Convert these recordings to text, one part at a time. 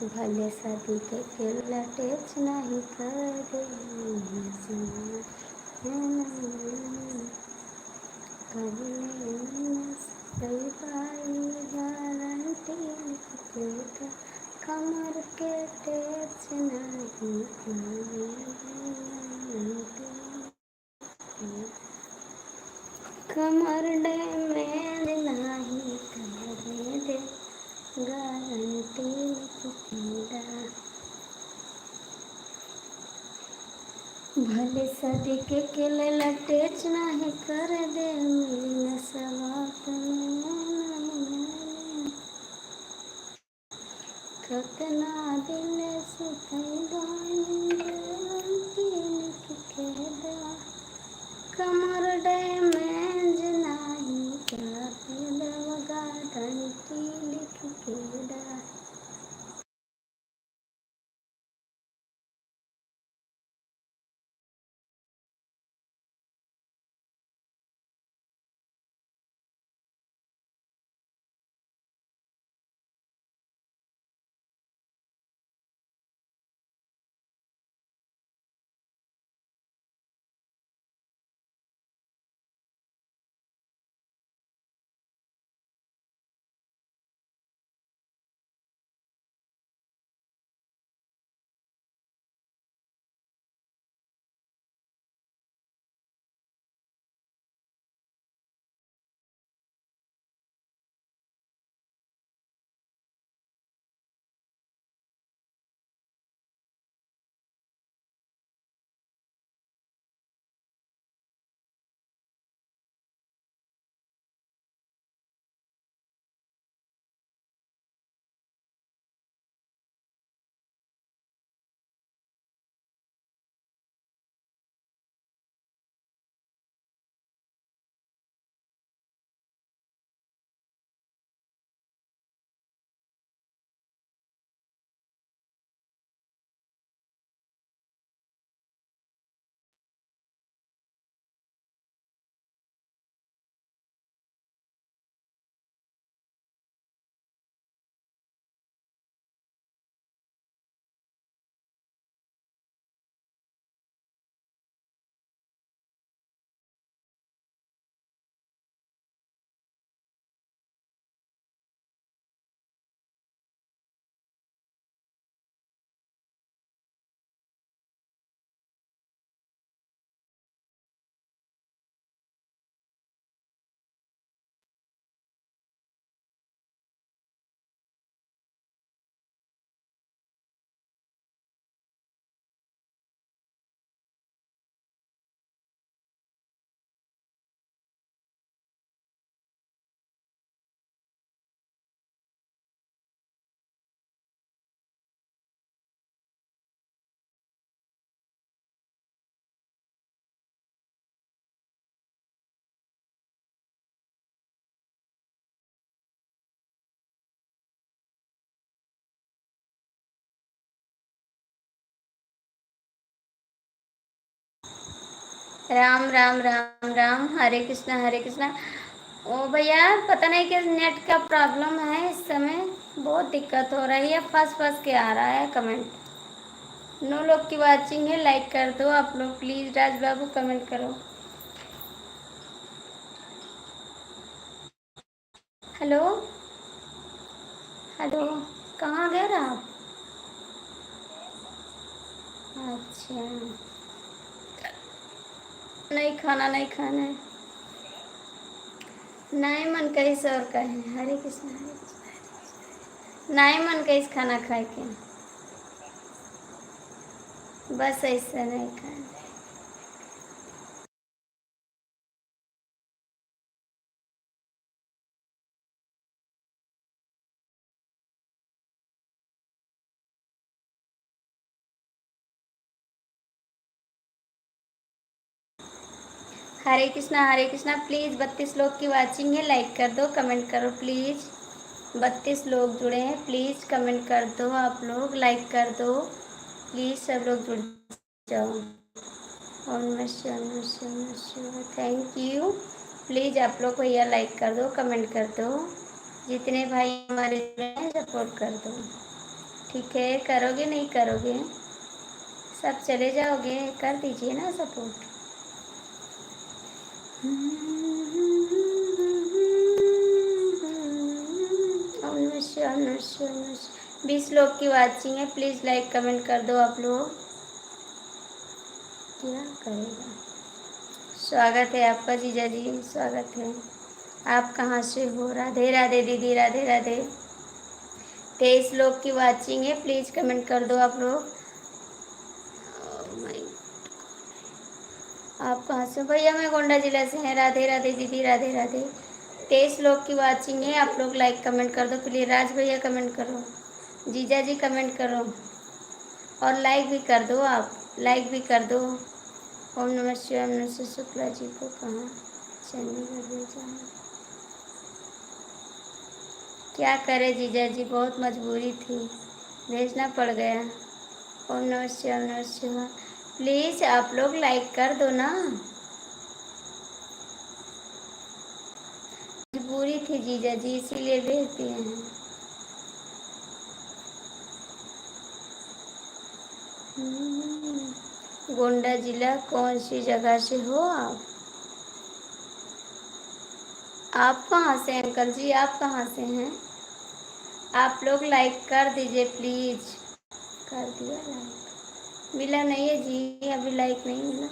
भले सदी के लटेच नहीं करे कई बाई गारंटी लिखते था कमर के टेच नहीं कमर डैमेज नहीं करे दे गारंटी लिखते भले सदी के लटेच नहीं कर दे मिली न सवात कतना दिल कमर डैमेज नहीं कर गारंटी लिख के दा राम राम राम राम हरे कृष्णा। ओ भैया पता नहीं कि नेट का प्रॉब्लम है इस समय, बहुत दिक्कत हो रही है, फंस फंस के आ रहा है कमेंट। नो लोग की वाचिंग है, लाइक कर दो आप लोग प्लीज़। राज बाबू कमेंट करो। हेलो हेलो, कहाँ गए रहे आप? अच्छा, नहीं खाना नहीं खाना है, नहीं मन कहीं से और कहे। हरे कृष्णा हरे कृष्णा। नहीं मन कहीं से खाना खाए के, बस ऐसा नहीं खाए। हरे कृष्णा प्लीज़। 32 लोग की वाचिंग है, लाइक कर दो कमेंट करो प्लीज़। 32 लोग जुड़े हैं, प्लीज़ कमेंट कर दो आप लोग, लाइक कर दो प्लीज़, सब लोग जुड़ जाओ। और नमः थैंक यू। प्लीज़ आप लोग भैया लाइक कर दो कमेंट कर दो, जितने भाई हमारे जुड़े हैं सपोर्ट कर दो। ठीक है, करोगे नहीं करोगे, सब चले जाओगे, कर दीजिए ना सपोर्ट। अवश्य अवश्य अवश्य 20 लोग की वाचिंग है, प्लीज़ लाइक कमेंट कर दो आप लोग। क्या करेगा। स्वागत है आपका जीजा जी, स्वागत है। आप कहाँ से हो। राधे राधे दीदी, राधे राधे। 23 लोग की वाचिंग है, प्लीज़ कमेंट कर दो आप लोग। आप कहाँ से हो भैया। मैं गोंडा जिला से हैं। राधे राधे दीदी, राधे राधे। 23 लोग की वाचिंग है, आप लोग लाइक कमेंट कर दो प्लीज। राज भैया कमेंट करो, जीजा जी कमेंट करो, और लाइक भी कर दो, आप लाइक भी कर दो। ओम नमः शिवाय। ओम नमः शिवाय। शुक्ला जी को कहाँ चंडीगढ़ भेजा है। क्या करे जीजा जी, बहुत मजबूरी थी, भेजना पड़ गया। ओम नमः शिवाय। ओम नमः शिवाय। प्लीज़ आप लोग लाइक कर दो ना, मजबूरी थी जीजा जी, इसीलिए भेज दिए हैं। गोंडा जिला कौन सी जगह से हो आप। आप कहाँ से हैं अंकल जी, आप कहाँ से हैं। आप लोग लाइक कर दीजिए प्लीज़। कर दिया लाइक। मिला नहीं है जी, अभी लाइक नहीं मिला।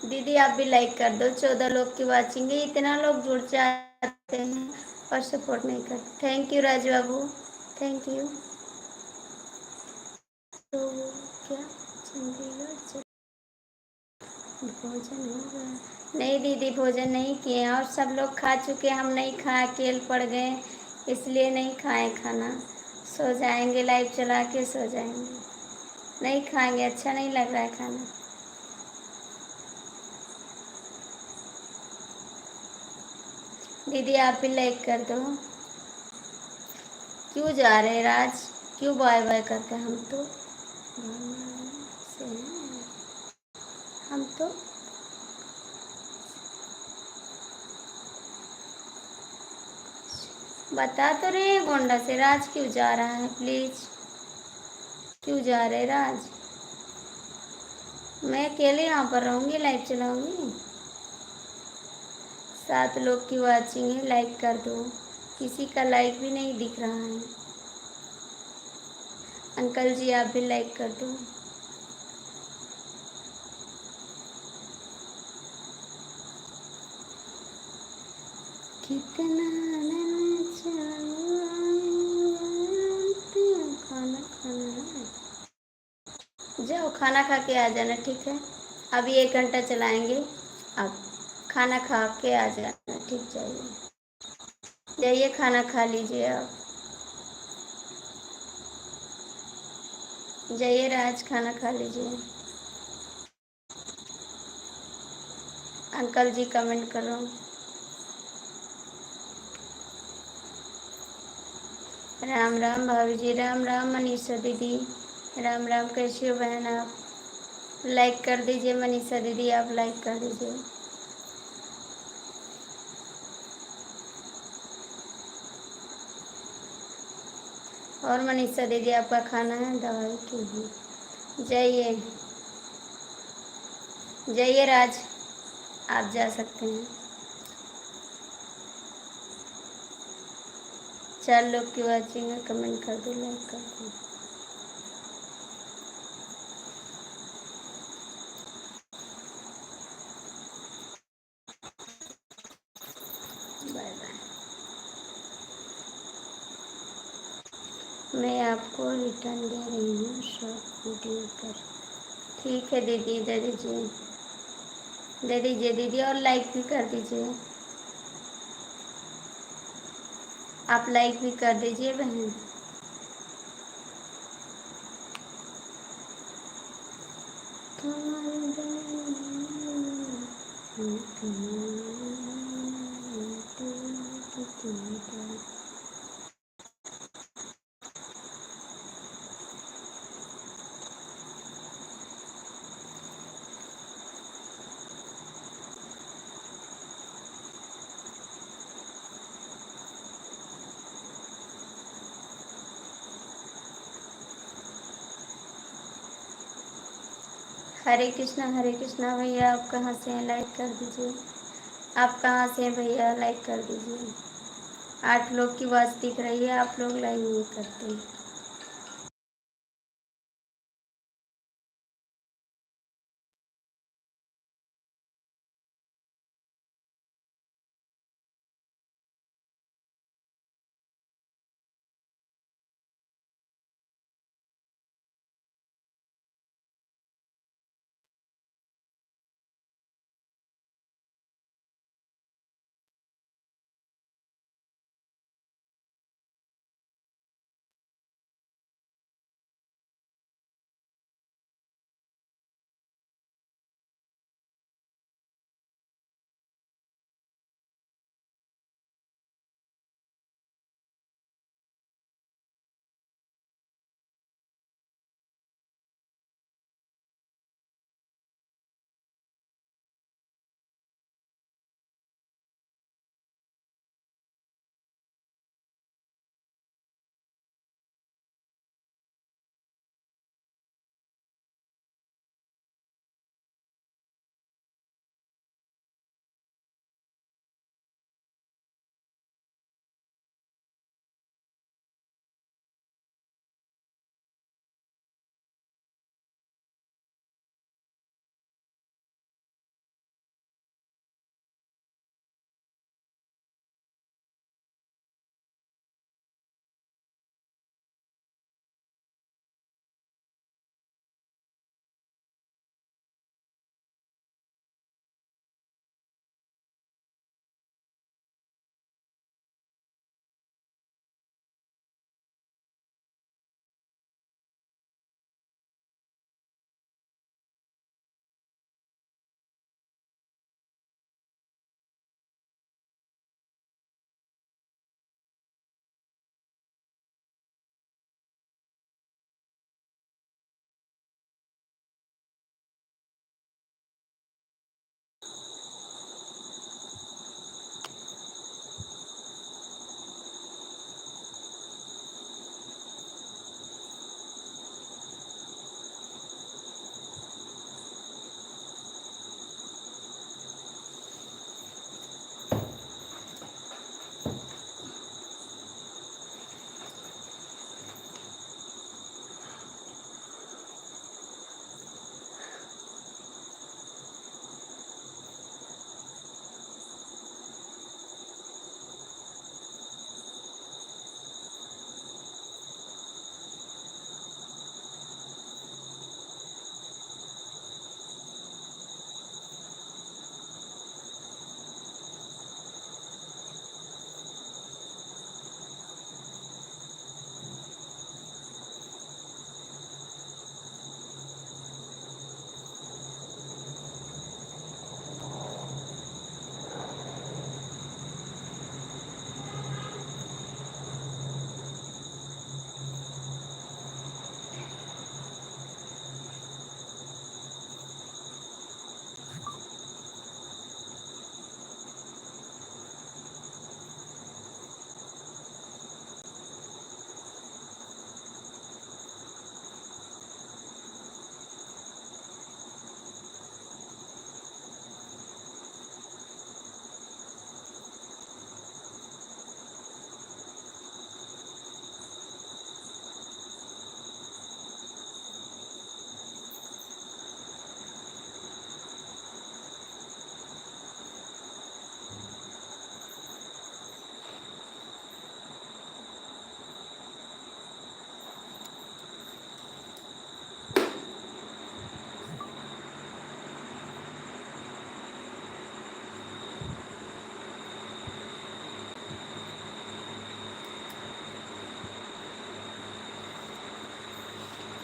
दीदी आप भी लाइक कर दो। 14 लोग की वाचिंग है, इतना लोग जुड़ जाते हैं और सपोर्ट नहीं करते। Thank you Raj Babu, thank you. तो क्या चंडीगढ़ भोजन हो गया। नहीं दीदी भोजन नहीं किए, और सब लोग खा चुके, हम नहीं खाए, अकेले पड़ गए, इसलिए नहीं खाए खाना। सो जाएंगे, लाइव चला के सो जाएंगे, नहीं खाएंगे, अच्छा नहीं लग रहा है खाना। दीदी आप भी लाइक कर दो। क्यों जा रहे राज, क्यों बाय बाय करके। हम तो से हैं, हम तो बता तो रहे हैं गोंडा से। राज क्यों जा रहा है, प्लीज़ क्यों जा रहे राज। मैं अकेले यहाँ पर रहूँगी, लाइव चलाऊँगी। 7 लोग की वाचिंग है, लाइक कर दो। किसी का लाइक भी नहीं दिख रहा है। अंकल जी आप भी लाइक कर दो। कितना खाना खाना है, जाओ खाना खा के आ जाना, ठीक है। अभी 1 घंटा चलाएंगे, अब खाना खा के आ जाना, ठीक। जाइए खाना खा लीजिए आप, जाइए राज खाना खा लीजिए। अंकल जी कमेंट करो। राम राम भाभी जी, राम राम मनीषा दीदी, राम राम। कैसी हो बहन आप। लाइक कर दीजिए मनीषा दीदी, आप लाइक कर दीजिए। और मनीषा दीदी आपका खाना है, दवाई की भी। जाइए जाइए राज, आप जा सकते हैं। 4 लोग की वाचिंग है, कमेंट कर दो, लाइक कर दो। Bye bye. मैं आपको रिटर्न दे रही हूँ शॉर्ट वीडियो पर। ठीक है दीदी, दे दीजिए, दे दीजिए दीदी, और लाइक भी कर दीजिए। आप लाइक भी कर दीजिए बहन। हरे कृष्णा भैया, आप कहाँ से हैं? लाइक कर दीजिए। आप कहाँ से हैं भैया? लाइक कर दीजिए। 8 लोग की आवाज़ दिख रही है, आप लोग लाइक नहीं करते।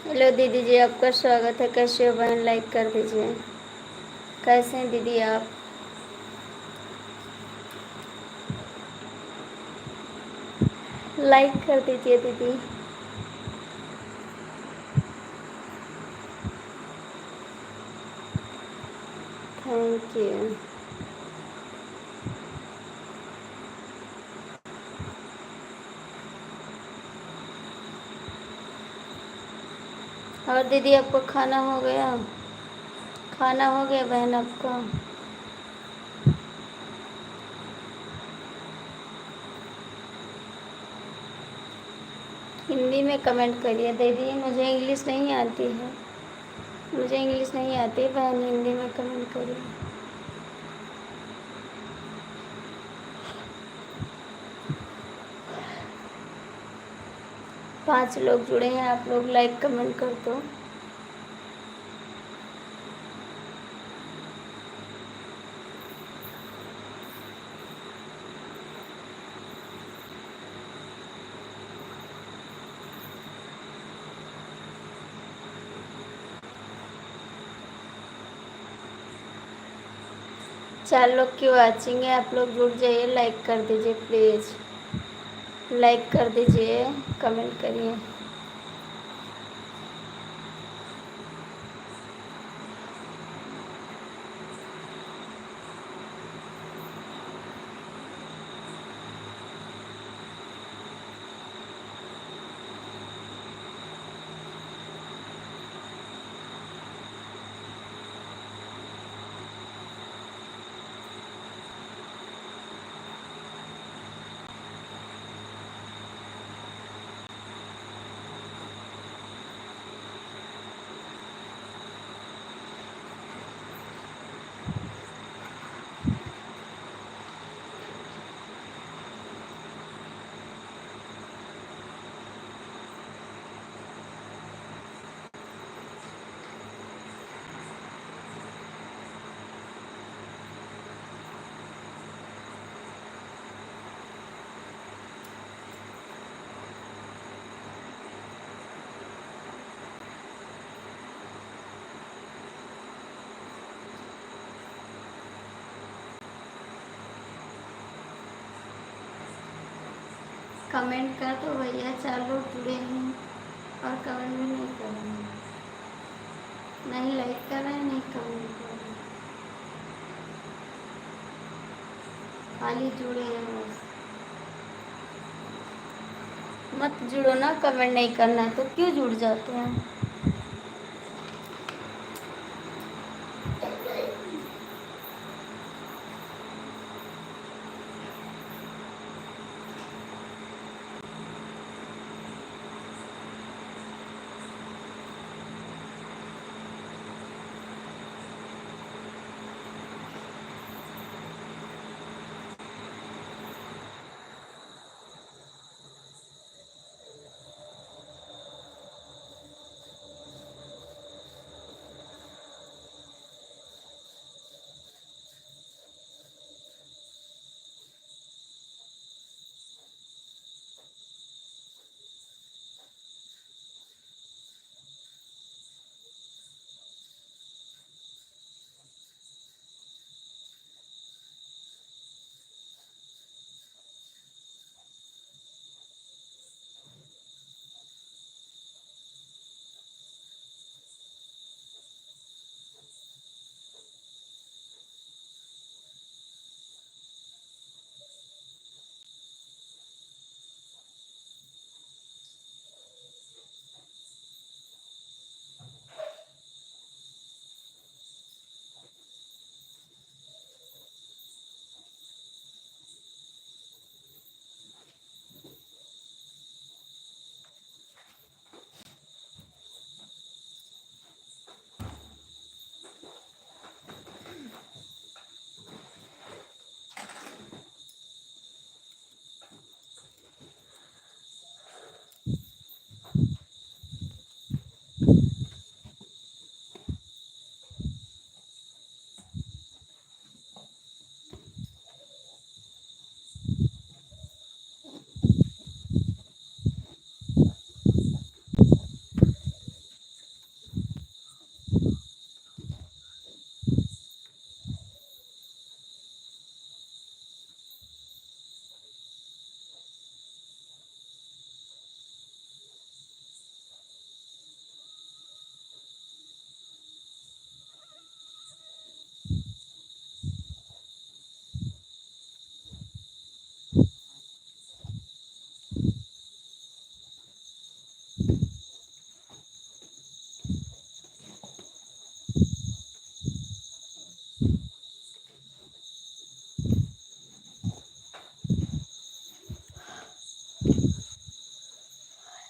हेलो दीदी जी, आपका स्वागत है। कैसे हो बहन? लाइक कर दीजिए। कैसे हैं दीदी आप? लाइक कर दीजिए दीदी। Thank you. और दीदी आपको खाना हो गया? खाना हो गया बहन आपका? हिंदी में कमेंट करिए दीदी, मुझे इंग्लिश नहीं आती है। मुझे इंग्लिश नहीं आती बहन, हिंदी में कमेंट करिए। 5 लोग जुड़े हैं, आप लोग लाइक कमेंट कर दो। चार लोग की वाचिंग है, आप लोग जुड़ जाइए, लाइक कर दीजिए प्लीज़। लाइक कर दीजिए, कमेंट करिए। कमेंट कर दो भैया, 4 लोग जुड़े हैं और कमेंट भी नहीं कर रहे हैं, नहीं लाइक कर रहे हैं, नहीं कमेंट कर रहे हैं, खाली जुड़े हैं बस। मत जुड़ो ना, कमेंट नहीं करना है तो क्यों जुड़ जाते हैं?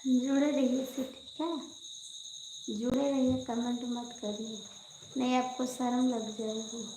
जुड़े रहिए से, ठीक है, जुड़े रहिए, कमेंट मत करिए, नहीं आपको शर्म लग जाएगी।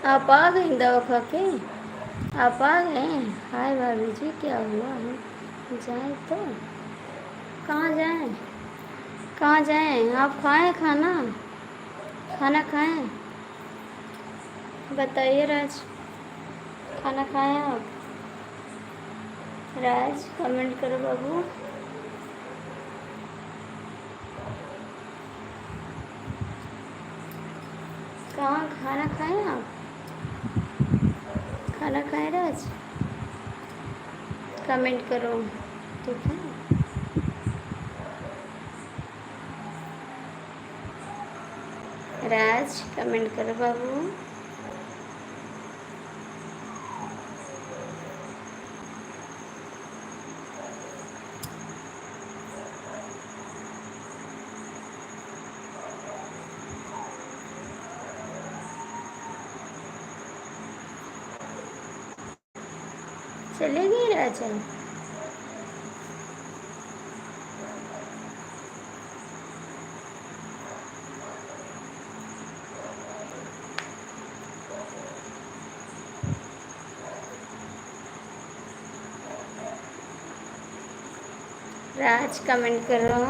आप आ गई दवा खा के? आप आ गए? हाय भाभी जी, क्या हुआ है? जाए तो कहाँ जाएं? कहाँ जाएं? आप खाएं खाना? खाना खाएं? बताइए राज, खाना खाएं आप? राज कमेंट करो बाबू। कहाँ खाना खाएं आप? खाना खाएं राज? कमेंट करो, ठीक है? राज कमेंट करो बाबू। चले गए राजा? राज कमेंट करो।